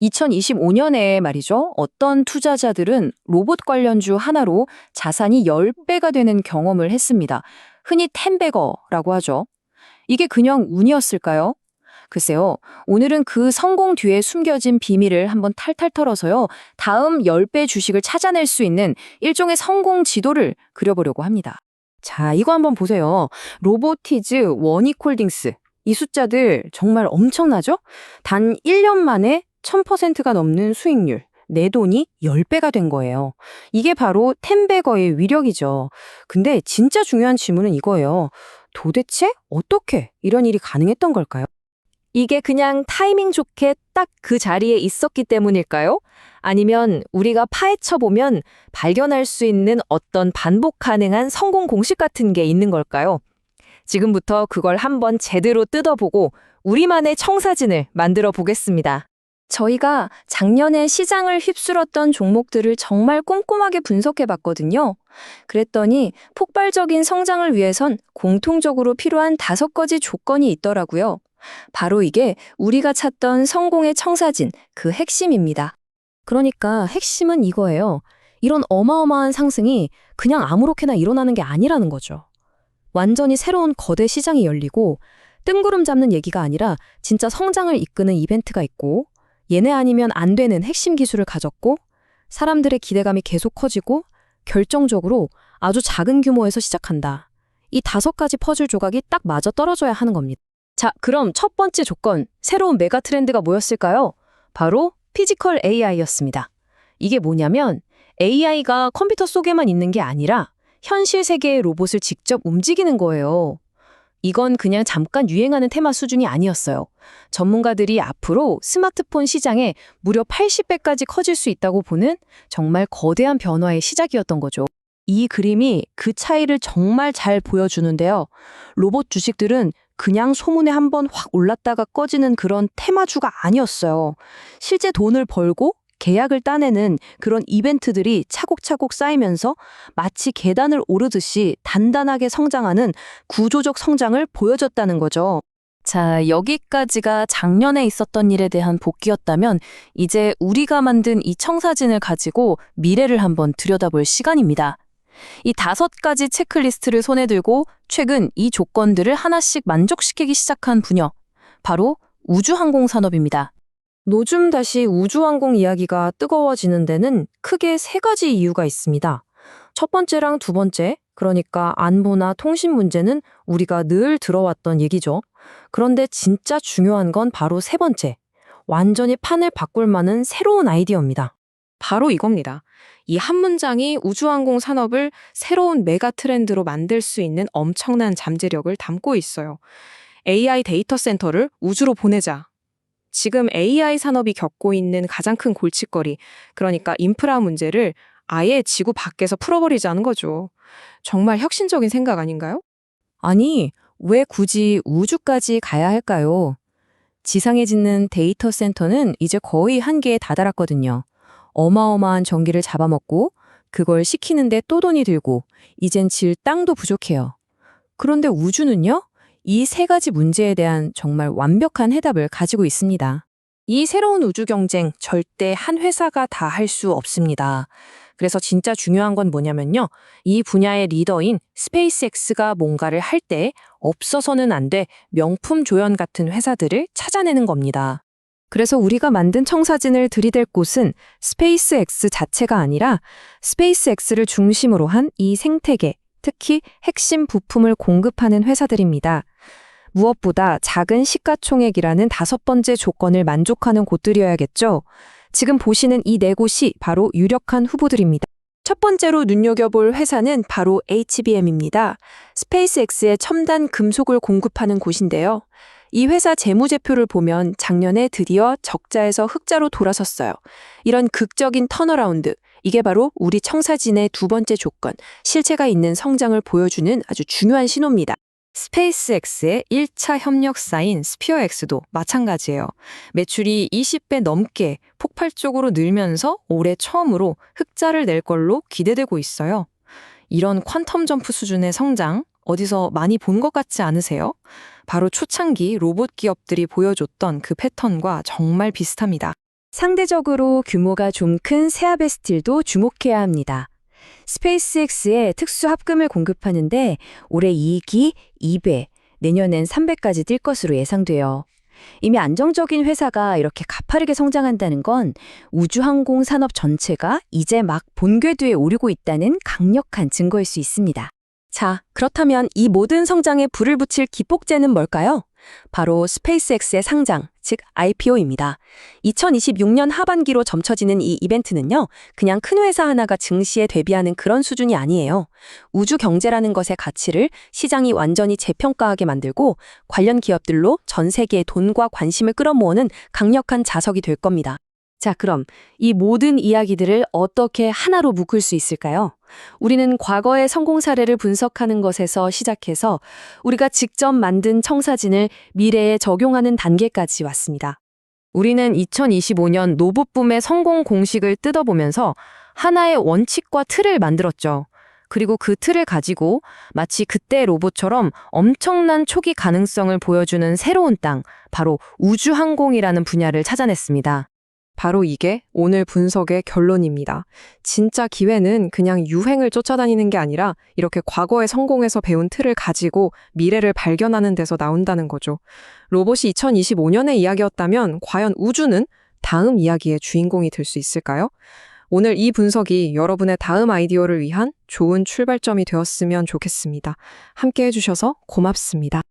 2025년에 말이죠. 어떤 투자자들은 로봇 관련주 하나로 자산이 10배가 되는 경험을 했습니다. 흔히 텐베거라고 하죠. 이게 그냥 운이었을까요? 글쎄요. 오늘은 그 성공 뒤에 숨겨진 비밀을 한번 탈탈 털어서요. 다음 10배 주식을 찾아낼 수 있는 일종의 성공 지도를 그려보려고 합니다. 자, 이거 한번 보세요. 로보티즈, 원익홀딩스. 이 숫자들 정말 엄청나죠? 단 1년 만에 1000%가 넘는 수익률. 내 돈이 10배가 된 거예요. 이게 바로 텐베거의 위력이죠. 근데 진짜 중요한 질문은 이거예요. 도대체 어떻게 이런 일이 가능했던 걸까요? 이게 그냥 타이밍 좋게 딱 그 자리에 있었기 때문일까요? 아니면 우리가 파헤쳐보면 발견할 수 있는 어떤 반복 가능한 성공 공식 같은 게 있는 걸까요? 지금부터 그걸 한번 제대로 뜯어보고 우리만의 청사진을 만들어 보겠습니다. 저희가 작년에 시장을 휩쓸었던 종목들을 정말 꼼꼼하게 분석해 봤거든요. 그랬더니 폭발적인 성장을 위해선 공통적으로 필요한 5가지 조건이 있더라고요. 바로 이게 우리가 찾던 성공의 청사진, 그 핵심입니다. 그러니까 핵심은 이거예요. 이런 어마어마한 상승이 그냥 아무렇게나 일어나는 게 아니라는 거죠. 완전히 새로운 거대 시장이 열리고 뜬구름 잡는 얘기가 아니라 진짜 성장을 이끄는 이벤트가 있고 얘네 아니면 안 되는 핵심 기술을 가졌고 사람들의 기대감이 계속 커지고 결정적으로 아주 작은 규모에서 시작한다. 이 5가지 퍼즐 조각이 딱 맞아 떨어져야 하는 겁니다. 자, 그럼 첫 번째 조건, 새로운 메가 트렌드가 뭐였을까요? 바로 피지컬 AI였습니다. 이게 뭐냐면 AI가 컴퓨터 속에만 있는 게 아니라 현실 세계의 로봇을 직접 움직이는 거예요. 이건 그냥 잠깐 유행하는 테마 수준이 아니었어요. 전문가들이 앞으로 스마트폰 시장에 무려 80배까지 커질 수 있다고 보는 정말 거대한 변화의 시작이었던 거죠. 이 그림이 그 차이를 정말 잘 보여주는데요. 로봇 주식들은 그냥 소문에 한번 확 올랐다가 꺼지는 그런 테마주가 아니었어요. 실제 돈을 벌고 계약을 따내는 그런 이벤트들이 차곡차곡 쌓이면서 마치 계단을 오르듯이 단단하게 성장하는 구조적 성장을 보여줬다는 거죠. 자, 여기까지가 작년에 있었던 일에 대한 복귀였다면 이제 우리가 만든 이 청사진을 가지고 미래를 한번 들여다볼 시간입니다. 이 5가지 체크리스트를 손에 들고 최근 이 조건들을 하나씩 만족시키기 시작한 분야, 바로 우주항공 산업입니다. 요즘 다시 우주항공 이야기가 뜨거워지는 데는 크게 3가지 이유가 있습니다. 첫 번째랑 두 번째, 그러니까 안보나 통신 문제는 우리가 늘 들어왔던 얘기죠. 그런데 진짜 중요한 건 바로 세 번째, 완전히 판을 바꿀 만한 새로운 아이디어입니다. 바로 이겁니다. 이 한 문장이 우주항공 산업을 새로운 메가 트렌드로 만들 수 있는 엄청난 잠재력을 담고 있어요. AI 데이터 센터를 우주로 보내자. 지금 AI 산업이 겪고 있는 가장 큰 골칫거리, 그러니까 인프라 문제를 아예 지구 밖에서 풀어버리자는 거죠. 정말 혁신적인 생각 아닌가요? 아니, 왜 굳이 우주까지 가야 할까요? 지상에 짓는 데이터 센터는 이제 거의 한계에 다다랐거든요. 어마어마한 전기를 잡아먹고 그걸 식히는데 또 돈이 들고 이젠 질 땅도 부족해요. 그런데 우주는요? 이 3가지 문제에 대한 정말 완벽한 해답을 가지고 있습니다. 이 새로운 우주 경쟁 절대 한 회사가 다 할 수 없습니다. 그래서 진짜 중요한 건 뭐냐면요. 이 분야의 리더인 스페이스X가 뭔가를 할 때 없어서는 안 돼 명품 조연 같은 회사들을 찾아내는 겁니다. 그래서 우리가 만든 청사진을 들이댈 곳은 스페이스X 자체가 아니라 스페이스X를 중심으로 한 이 생태계, 특히 핵심 부품을 공급하는 회사들입니다. 무엇보다 작은 시가총액이라는 5번째 조건을 만족하는 곳들이어야겠죠. 지금 보시는 이 4곳이 바로 유력한 후보들입니다. 첫 번째로 눈여겨볼 회사는 바로 HBM입니다. 스페이스X의 첨단 금속을 공급하는 곳인데요. 이 회사 재무제표를 보면 작년에 드디어 적자에서 흑자로 돌아섰어요. 이런 극적인 턴어라운드, 이게 바로 우리 청사진의 2번째 조건, 실체가 있는 성장을 보여주는 아주 중요한 신호입니다. 스페이스X의 1차 협력사인 스피어X도 마찬가지예요. 매출이 20배 넘게 폭발적으로 늘면서 올해 처음으로 흑자를 낼 걸로 기대되고 있어요. 이런 퀀텀 점프 수준의 성장, 어디서 많이 본 것 같지 않으세요? 바로 초창기 로봇 기업들이 보여줬던 그 패턴과 정말 비슷합니다. 상대적으로 규모가 좀 큰 세아베스틸도 주목해야 합니다. 스페이스X에 특수 합금을 공급하는데 올해 이익이 2배, 내년엔 3배까지 뛸 것으로 예상돼요. 이미 안정적인 회사가 이렇게 가파르게 성장한다는 건 우주항공 산업 전체가 이제 막 본궤도에 오르고 있다는 강력한 증거일 수 있습니다. 자, 그렇다면 이 모든 성장에 불을 붙일 기폭제는 뭘까요? 바로 스페이스X의 상장, 즉 IPO입니다. 2026년 하반기로 점쳐지는 이 이벤트는요, 그냥 큰 회사 하나가 증시에 대비하는 그런 수준이 아니에요. 우주 경제라는 것의 가치를 시장이 완전히 재평가하게 만들고 관련 기업들로 전 세계의 돈과 관심을 끌어모으는 강력한 자석이 될 겁니다. 자, 그럼 이 모든 이야기들을 어떻게 하나로 묶을 수 있을까요? 우리는 과거의 성공 사례를 분석하는 것에서 시작해서 우리가 직접 만든 청사진을 미래에 적용하는 단계까지 왔습니다. 우리는 2025년 로봇붐의 성공 공식을 뜯어보면서 하나의 원칙과 틀을 만들었죠. 그리고 그 틀을 가지고 마치 그때 로봇처럼 엄청난 초기 가능성을 보여주는 새로운 땅, 바로 우주항공이라는 분야를 찾아냈습니다. 바로 이게 오늘 분석의 결론입니다. 진짜 기회는 그냥 유행을 쫓아다니는 게 아니라 이렇게 과거의 성공에서 배운 틀을 가지고 미래를 발견하는 데서 나온다는 거죠. 로봇이 2025년의 이야기였다면 과연 우주는 다음 이야기의 주인공이 될 수 있을까요? 오늘 이 분석이 여러분의 다음 아이디어를 위한 좋은 출발점이 되었으면 좋겠습니다. 함께 해주셔서 고맙습니다.